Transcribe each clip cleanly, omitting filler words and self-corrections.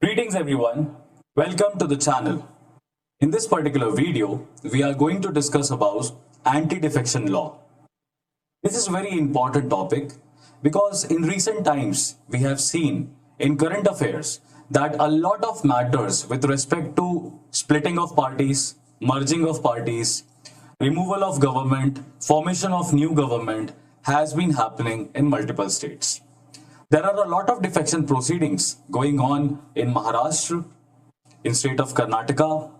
Greetings everyone, welcome to the channel. In this particular video, we are going to discuss about anti-defection law. This is a very important topic because in recent times, we have seen in current affairs that a lot of matters with respect to splitting of parties, merging of parties, removal of government, formation of new government has been happening in multiple states. There are a lot of defection proceedings going on in Maharashtra, in state of Karnataka,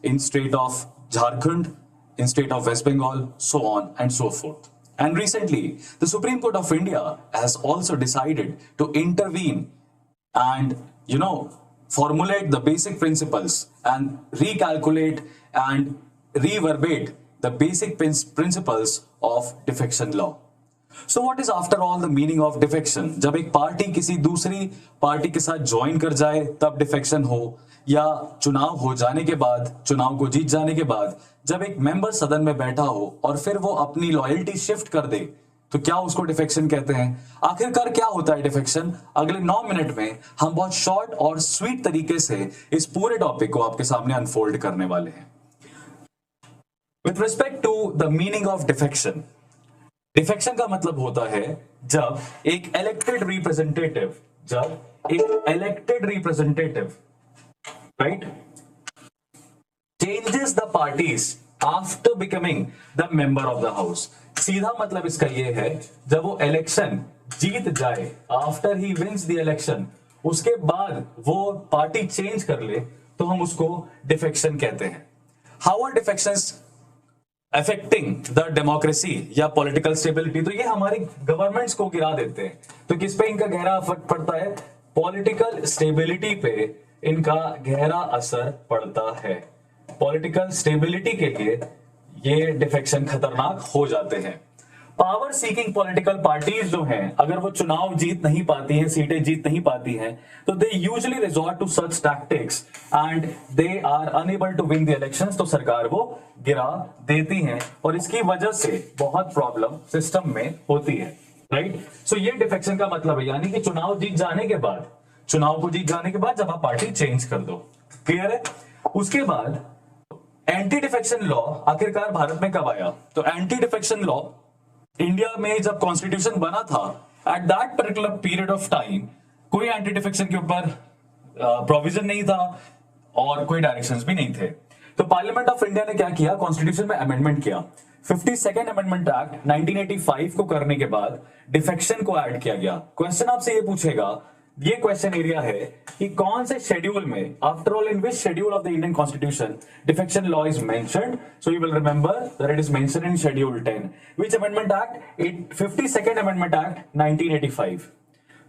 in state of Jharkhand, in state of West Bengal, so on and so forth. And recently, the Supreme Court of India has also decided to intervene and, formulate the basic principles and recalculate and reverbate the basic principles of defection law. So what is after all the meaning of defection? जब एक party किसी दूसरी party के साथ join कर जाए तब defection हो, या चुनाव हो जाने के बाद, चुनाव को जीत जाने के बाद जब एक मेंबर सदन में बैठा हो और फिर वो अपनी लॉयल्टी शिफ्ट कर दे तो क्या उसको डिफेक्शन कहते हैं? आखिरकार क्या होता है डिफेक्शन? अगले 9 मिनट में हम बहुत शॉर्ट और स्वीट तरीके से इस पूरे टॉपिक को आपके सामने अनफोल्ड करने वाले हैं. With respect to the meaning of defection, defection का मतलब होता है जब एक elected representative right changes the parties after becoming the member of the house. सीधा मतलब इसका ये है जब वो इलेक्शन जीत जाए, after he wins the election, उसके बाद वो पार्टी चेंज कर ले तो हम उसको डिफेक्शन कहते हैं. How are defections affecting the democracy या पॉलिटिकल स्टेबिलिटी? तो ये हमारी गवर्नमेंट्स को गिरा देते हैं. तो किस पे इनका गहरा इफेक्ट पड़ता है? पॉलिटिकल स्टेबिलिटी पे इनका गहरा असर पड़ता है. पॉलिटिकल स्टेबिलिटी के लिए ये डिफेक्शन खतरनाक हो जाते हैं. पावर सीकिंग पॉलिटिकल पार्टीज जो हैं, अगर वो चुनाव जीत नहीं पाती हैं, सीटें जीत नहीं पाती हैं, तो they usually resort to such tactics and they are unable to win the elections. तो सरकार वो गिरा देती हैं और इसकी वजह से बहुत प्रॉब्लम सिस्टम में होती है. राइट, सो ये डिफेक्शन का मतलब है, यानी कि चुनाव को जीत जाने के बाद जब आप पार्टी चेंज कर दो. क्लियर है? उसके बाद एंटी डिफेक्शन लॉ आखिरकार भारत में कब आया? तो एंटी डिफेक्शन लॉ इंडिया में जब कॉन्स्टिट्यूशन बना था, at that particular period of time कोई एंटी डिफेक्शन के ऊपर प्रोविजन नहीं था और कोई डायरेक्शंस भी नहीं थे. तो पार्लियामेंट ऑफ इंडिया ने क्या किया? कॉन्स्टिट्यूशन में अमेंडमेंट किया. 52nd अमेंडमेंट एक्ट 1985 को करने के बाद डिफेक्शन को ऐड किया गया. क्वेश्चन आपसे ये पूछेगा, ये क्वेश्चन एरिया है कि कौन से शेड्यूल में, after all in which schedule of the Indian constitution defection law is mentioned? So you will remember that it is mentioned in schedule 10. Which amendment act? 52nd amendment act 1985.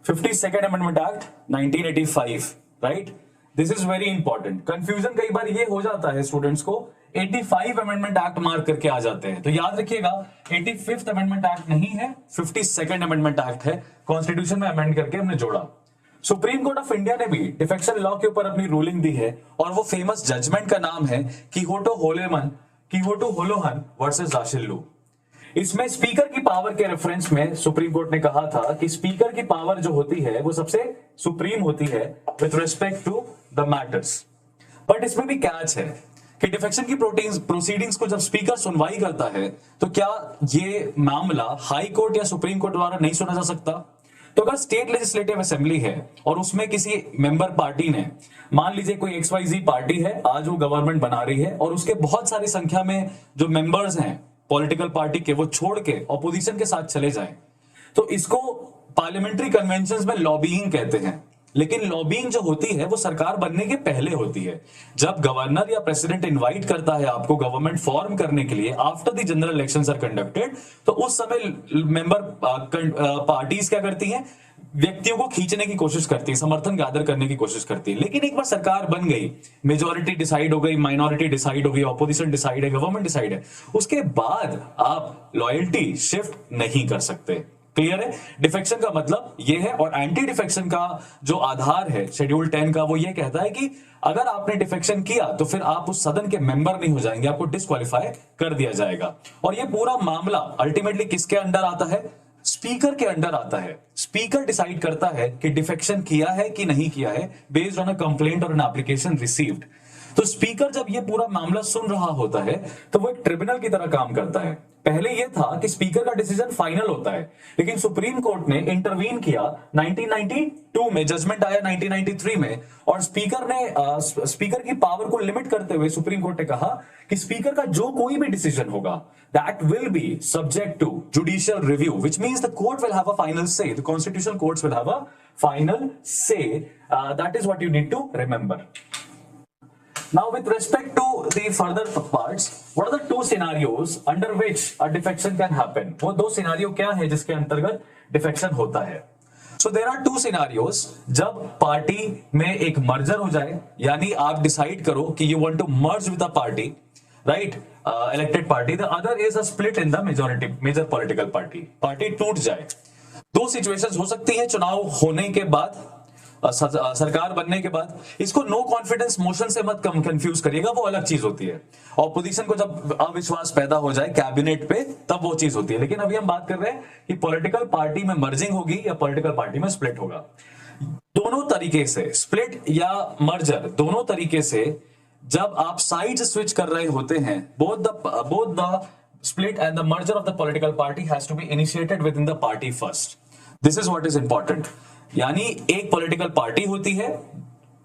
52nd amendment act 1985. Right, this is very important. Confusion कई बार ये हो जाता है students को, 85 amendment act mark करके आ जाते हैं. तो याद रखिएगा 85th अमेंडमेंट एक्ट नहीं है, 52nd अमेंडमेंट एक्ट है. कॉन्स्टिट्यूशन में अमेंड करके हमने जोड़ा. सुप्रीम कोर्ट ऑफ इंडिया ने भी डिफेक्शन लॉ के ऊपर अपनी रूलिंग दी है और वो फेमस जजमेंट का नाम है किहोटो होलोहन वर्सेस दाशिल्लू. इसमें स्पीकर की पावर के रेफरेंस में सुप्रीम कोर्ट ने कहा था कि स्पीकर की पावर जो होती है वो सबसे सुप्रीम होती है with respect to the matters. But इसमें भी कैच है कि डिफेक्शन की प्रोसीडिंग्स को जब स्पीकर सुनवाई करता है तो क्या ये मामला हाई कोर्ट या सुप्रीम कोर्ट द्वारा नहीं सुना जा सकता? तो अगर स्टेट लेजिस्लेटिव असेंबली है और उसमें किसी मेंबर पार्टी ने, मान लीजिए कोई XYZ पार्टी है, आज वो गवर्नमेंट बना रही है और उसके बहुत सारी संख्या में जो मेंबर्स हैं पॉलिटिकल पार्टी के, वो छोड़ के ऑपोजिशन के साथ चले जाएं, तो इसको पार्लियामेंट्री कन्वेंशंस में लॉबिंग कहते हैं. लेकिन लॉबिंग जो होती है वो सरकार बनने के पहले होती है. जब गवर्नर या प्रेसिडेंट इनवाइट करता है आपको गवर्नमेंट फॉर्म करने के लिए after the general elections are conducted, तो उस समय मेंबर पार्टीज क्या करती हैं? व्यक्तियों को खींचने की कोशिश करती है, समर्थन गैदर करने की कोशिश करती है. लेकिन एक बार सरकार बन गई, मेजोरिटी डिसाइड हो गई, माइनॉरिटी डिसाइड हो गई, ऑपोजिशन डिसाइड है, गवर्नमेंट डिसाइड है, उसके बाद आप लॉयल्टी शिफ्ट नहीं कर सकते. क्लियर है? डिफेक्शन का मतलब ये है. और एंटी डिफेक्शन का जो आधार है शेड्यूल 10 का, वो ये कहता है कि अगर आपने डिफेक्शन किया तो फिर आप उस सदन के मेंबर नहीं हो जाएंगे, आपको डिस्क्वालीफाई कर दिया जाएगा. और ये पूरा मामला अल्टीमेटली किसके अंडर आता है? स्पीकर के अंडर आता है। स्पीकर डिसाइड करता है कि डिफेक्शन किया है कि नहीं किया है बेस्ड ऑन अ कंप्लेंट और एन एप्लीकेशन रिसीव्ड। तो स्पीकर जब ये पूरा मामला सुन रहा होता है तो वो एक ट्रिब्यूनल की तरह काम करता है। पहले ये था कि स्पीकर का डिसीजन फाइनल होता है, लेकिन सुप्रीम कोर्ट ने इंटरवीन किया 1992 में, जजमेंट आया 1993 में, और स्पीकर की पावर को लिमिट करते हुए सुप्रीम कोर्ट ने कहा कि स्पीकर का जो कोई भी डिसीजन होगा that will be subject to judicial review, which means the court will have a final say. The constitutional courts will have a final say. That is what you need to remember. Now, with respect to the further parts, what are the two scenarios under which a defection can happen? वो दो scenario क्या है जिसके अंतर्गत defection होता है? So there are two scenarios. जब party में एक मर्जर हो जाए, यानी आप डिसाइड करो कि you want to merge with a party, right? Elected party. The other is a split in the major political party. Party टूट जाए। दो सिचुएशंस हो सकती है चुनाव होने के बाद, सरकार बनने के बाद। इसको नो कॉन्फिडेंस मोशन से मत कंफ्यूज करिएगा, वो अलग चीज होती है। ऑपोजिशन को जब अविश्वास पैदा हो जाए कैबिनेट पे तब वो चीज होती है, लेकिन अभी हम बात कर रहे हैं कि पॉलिटिकल पार्टी में मर्जिंग होगी या पॉलिटिकल पार्टी में स्प्लिट होगा। दोनों तरीके से, स्प्लिट या मर्जर, दोनों तरीके से जब आप साइड स्विच कर रहे होते हैं, both the split and the merger of the political party has to be initiated within the party first. This is what is important. यानी एक पॉलिटिकल पार्टी होती है,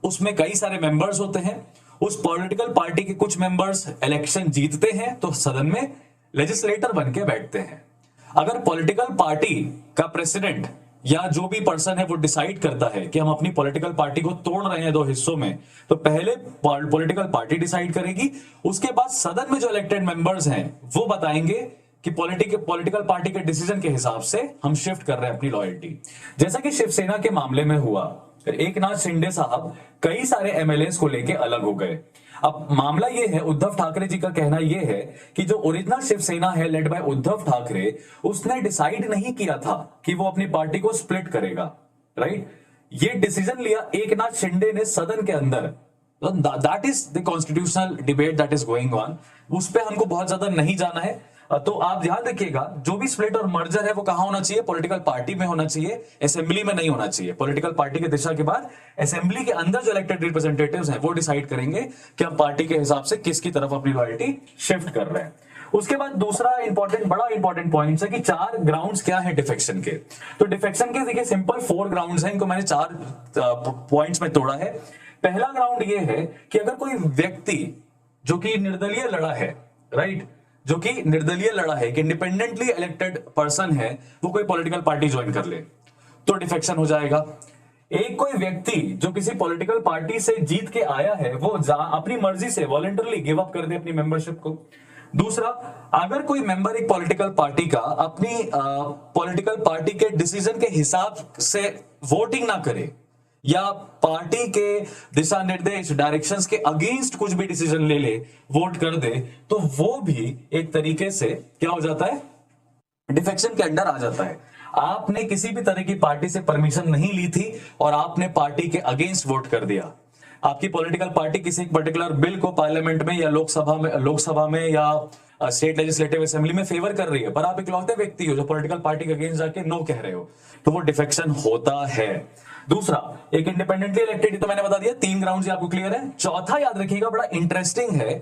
उसमें कई सारे मेंबर्स होते हैं, उस पॉलिटिकल पार्टी के कुछ मेंबर्स इलेक्शन जीतते हैं तो सदन में लेजिस्लेटर बन के बैठते हैं। अगर पॉलिटिकल पार्टी का प्रेसिडेंट या जो भी पर्सन है वो डिसाइड करता है कि हम अपनी पॉलिटिकल पार्टी को तोड़ रहे हैं दो हिस्सों में, तो पहले पॉलिटिकल पार्टी डिसाइड करेगी, उसके बाद सदन में जो इलेक्टेड मेंबर्स हैं वो बताएंगे कि पॉलिटिकल पार्टी के डिसीजन के हिसाब से हम शिफ्ट कर रहे हैं अपनी लॉयल्टी। जैसा कि शिवसेना के मामले में हुआ, एकनाथ शिंदे साहब कई सारे एमएलएस को लेके अलग हो गए। अब मामला ये है, उद्धव ठाकरे जी का कहना ये है कि जो ओरिजिनल शिवसेना है लेड बाय उद्धव ठाकरे, उसने डिसाइड नहीं किया था कि वो अपनी पार्टी को स्प्लिट करेगा, राइट? ये डिसीजन लिया एकनाथ शिंदे ने सदन के अंदर। That is the constitutional debate that is going on, उस पर हमको बहुत ज्यादा नहीं जाना है। तो आप ध्यान रखिएगा, जो भी स्प्लिट और मर्जर है वो कहां होना चाहिए? पॉलिटिकल पार्टी में होना चाहिए, असेंबली में नहीं होना चाहिए। पॉलिटिकल पार्टी के दिशा के बाद असेंबली के अंदर जो इलेक्टेड रिप्रेजेंटेटिव्स हैं वो डिसाइड करेंगे कि हम पार्टी के हिसाब से किसकी तरफ अपनी लॉयल्टी शिफ्ट कर रहे हैं। उसके बाद दूसरा बड़ा इंपॉर्टेंट पॉइंट है कि 4 ग्राउंड्स क्या है डिफेक्शन के। तो डिफेक्शन के देखिए सिंपल 4 ग्राउंड्स हैं, इनको मैंने 4 पॉइंट्स में तोड़ा है। पहला ग्राउंड ये है कि अगर कोई व्यक्ति जो कि निर्दलीय लड़ा है, राइट, जो कि निर्दलीय लड़ा है, कि इंडिपेंडेंटली इलेक्टेड पर्सन है, वो कोई पॉलिटिकल पार्टी ज्वाइन कर ले तो डिफेक्शन हो जाएगा। एक कोई व्यक्ति जो किसी पॉलिटिकल पार्टी से जीत के आया है वो अपनी मर्जी से वॉलंटरली गिव अप कर दे अपनी मेंबरशिप को। दूसरा, अगर कोई मेंबर एक पॉलिटिकल पार्टी का अपनी पॉलिटिकल पार्टी के डिसीजन के हिसाब से वोटिंग ना करे या पार्टी के दिशा निर्देश डायरेक्शंस के अगेंस्ट कुछ भी डिसीजन ले वोट कर दे, तो वो भी एक तरीके से क्या हो जाता है? डिफेक्शन के अंडर आ जाता है। आपने किसी भी तरह की पार्टी से परमिशन नहीं ली थी और आपने पार्टी के अगेंस्ट वोट कर दिया। आपकी पॉलिटिकल पार्टी किसी पर्टिकुलर बिल को पार्लियामेंट में या लोकसभा में या स्टेट लेजिस्लेटिव असेंबली में फेवर कर रही है, पर आप इकलौते व्यक्ति हो जो पॉलिटिकल पार्टी के अगेंस्ट जाके नो कह रहे हो, तो वो डिफेक्शन होता है। दूसरा, एक इंडिपेंडेंटली इलेक्टेड, तो मैंने बता दिया 3 ग्राउंड्स आपको क्लियर है। चौथा याद रखिएगा, बड़ा इंटरेस्टिंग है,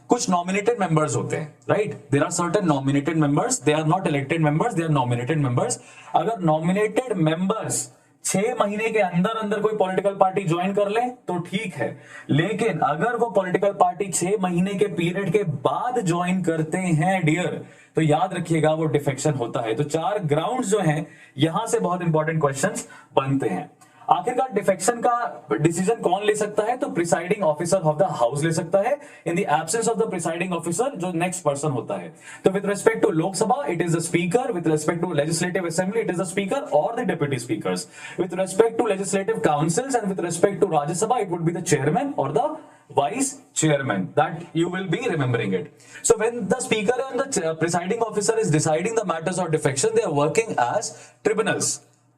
कुछ नॉमिनेटेड मेंबर्स होते हैं, right? There are certain nominated members, they are not elected members, they are nominated members. अगर नॉमिनेटेड मेंबर्स 6 महीने के अंदर कोई पॉलिटिकल पार्टी ज्वाइन कर ले तो ठीक है, लेकिन अगर वो पॉलिटिकल पार्टी 6 महीने के पीरियड के बाद ज्वाइन करते हैं डियर, तो याद रखिएगा वो डिफेक्शन होता है। तो 4 ग्राउंड्स जो हैं, यहां से बहुत इंपॉर्टेंट क्वेश्चंस बनते हैं। आखिरकार डिफेक्शन का डिसीजन कौन ले सकता है? तो presiding officer of the house ले सकता है, in the absence of the presiding officer जो नेक्स्ट पर्सन होता है। तो with respect to Lok Sabha it is the speaker, with respect to legislative assembly it is the speaker और the deputy speakers, with respect to legislative councils and with respect to Rajya Sabha it would be the chairman और the vice chairman, that you will be remembering it. So when the speaker and the presiding officer is deciding the matters of defection, they are working as tribunals.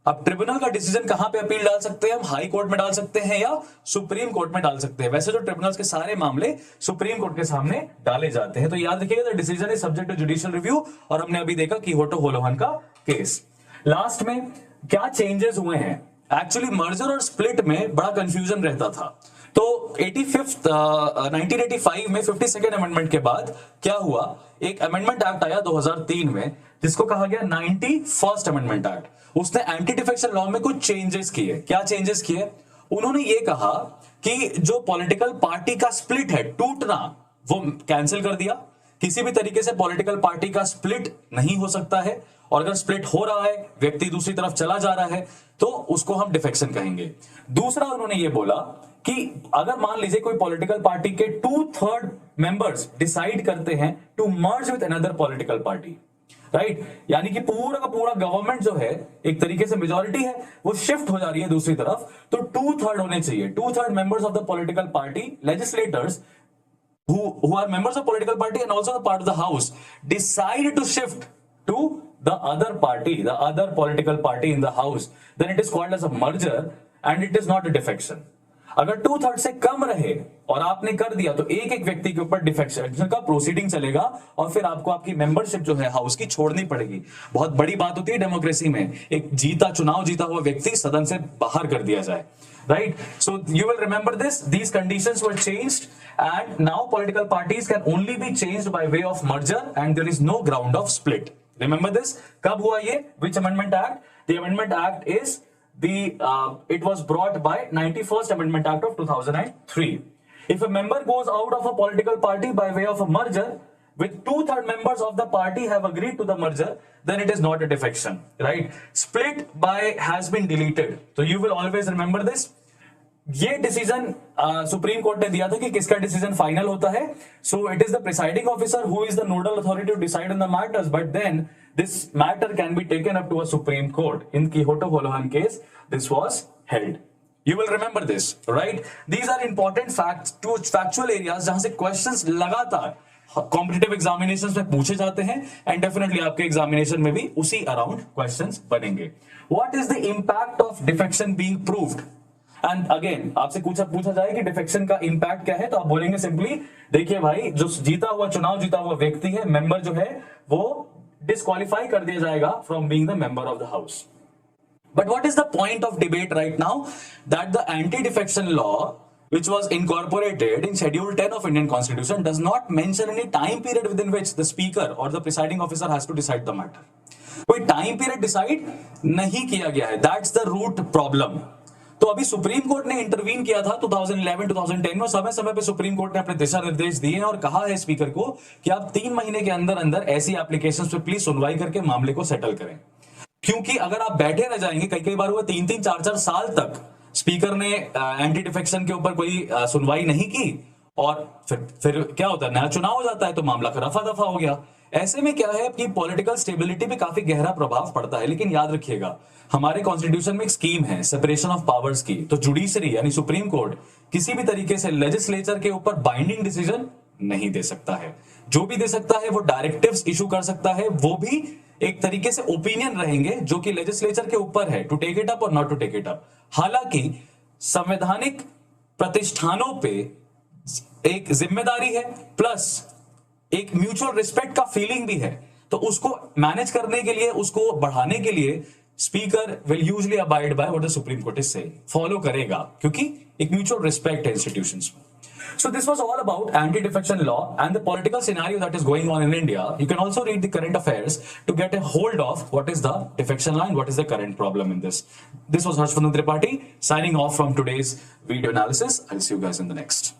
अब tribunal का decision कहां पे appeal डाल सकते हैं? हम high court में डाल सकते हैं या सुप्रीम कोर्ट में डाल सकते हैं। वैसे जो ट्रिब्यूनल्स के सारे मामले सुप्रीम कोर्ट के सामने डाले जाते हैं। तो याद रखिएगा, the decision is subject to judicial review, और हमने अभी देखा कि होटो होलोहन का केस। लास्ट में क्या चेंजेस हुए हैं? एक्चुअली मर्जर और स्प्लिट में बड़ा कंफ्यूजन रहता था। तो 1985 में 52nd अमेंडमेंट के बाद क्या हुआ, एक अमेंडमेंट एक्ट आया 2003 में जिसको कहा गया 91st अमेंडमेंट एक्ट। उसने एंटी डिफेक्शन लॉ में कुछ चेंजेस किए। क्या चेंजेस किए? उन्होंने ये कहा कि जो पॉलिटिकल पार्टी का स्प्लिट है, टूटना, वो कैंसिल कर दिया। किसी भी तरीके से पॉलिटिकल पार्टी का स्प्लिट नहीं हो सकता है, और अगर स्प्लिट हो रहा है, व्यक्ति दूसरी तरफ चला जा रहा है, तो उसको हम डिफेक्शन कहेंगे। दूसरा उन्होंने ये बोला कि अगर मान लीजिए कोई पॉलिटिकल पार्टी के 2/3 मेंबर्स डिसाइड करते हैं to merge with another political party, right, यानी कि पूरा का पूरा गवर्नमेंट जो है, एक तरीके से मेजॉरिटी है, वो शिफ्ट हो जा रही है दूसरी तरफ, तो 2/3 होने चाहिए। 2/3 members of the political party, legislators who are members of political party and also the part of the house, decide to shift to the other party, the other political party in the house, then it is called as a merger and it is not a defection. अगर 2/3 से कम रहे और आपने कर दिया, तो एक एक व्यक्ति के ऊपर डिफेक्शन का प्रोसीडिंग चलेगा और फिर आपको आपकी मेंबरशिप जो है हाउस की छोड़नी पड़ेगी। बहुत बड़ी बात होती है डेमोक्रेसी में, एक चुनाव जीता हुआ व्यक्ति सदन से बाहर कर दिया जाए, right? So you will remember this, these conditions were changed and now political parties can only be changed by way of merger and there is no ground of split. Remember this? कब हुआ ये? Which amendment act? The amendment act is it was brought by 91st Amendment Act of 2003. If a member goes out of a political party by way of a merger, with 2/3 members of the party have agreed to the merger, then it is not a defection, right? Split by has been deleted. So you will always remember this. ये decision Supreme Court ने दिया था कि किसका decision final होता है। So it is the presiding officer who is the nodal authority to decide on the matters, but then this matter can be taken up to a Supreme Court. In Kihoto Hollohan case this was held. You will remember this, right? These are important facts, two factual areas जहां से questions लगातार competitive examinations में पूछे जाते हैं and definitely आपके examination में भी उसी अराउंड क्वेश्चंस बनेंगे। What is the impact of defection being proved? And again आपसे पूछा जाए कि डिफेक्शन का इंपैक्ट क्या है, तो आप बोलेंगे सिंपली, देखिए भाई, जो चुनाव जीता हुआ व्यक्ति है, मेंबर जो है, वो डिस्क्वालीफाई कर दिया जाएगा from being the member of the house. But what is the point of debate right now? That the anti-defection law, which was incorporated in Schedule 10 of Indian Constitution, does not mention any time period within which the speaker or the presiding officer has to decide the matter. कोई time period decide नहीं किया गया है। That's the root problem. तो अभी supreme Court ने intervene किया था 2011-2010 में, समय समय पे सुप्रीम कोर्ट ने अपने दिशा निर्देश दिए हैं और कहा है स्पीकर को कि आप 3 महीने के अंदर अंदर ऐसी एप्लीकेशंस पे प्लीज सुनवाई करके मामले को सेटल करें। क्योंकि अगर आप बैठे रह जाएंगे, कई बार हुआ 3-3, 4-4 साल तक स्पीकर ने एंटी डिफेक्शन के ऊपर कोई सुनवाई नहीं की और फिर क्या होता है, नया चुनाव हो जाता है तो मामला फिर रफा दफा हो गया। ऐसे में क्या है कि पॉलिटिकल स्टेबिलिटी पे काफी गहरा प्रभाव पड़ता है। लेकिन याद रखिएगा, हमारे कॉन्स्टिट्यूशन में एक स्कीम है सेपरेशन ऑफ पावर्स की। तो जुडिशरी यानी सुप्रीम कोर्ट किसी भी तरीके से लेजिस्लेचर के ऊपर बाइंडिंग डिसीजन नहीं दे सकता है। जो भी दे सकता है वो डायरेक्टिव्स इशू कर सकता है, वो भी एक तरीके से ओपिनियन रहेंगे जो कि लेजिस्लेचर के ऊपर है टू टेक इट अप और not to take it up. हालांकि संवैधानिक प्रतिष्ठानों पे एक जिम्मेदारी है प्लस एक म्यूचुअल रिस्पेक्ट का फीलिंग भी है, तो उसको मैनेज करने के लिए, उसको बढ़ाने के लिए speaker will usually abide by what the supreme court is saying, follow करेगा, क्योंकि एक म्यूचुअल रिस्पेक्ट है इंस्टीट्यूशंस में। So this was all about anti-defection law and the political scenario that is going on in India. You can also read the current affairs to get a hold of what is the defection law and what is the current problem in this. This was Harshvardhan Tripathi signing off from today's video analysis. I'll see you guys in the next.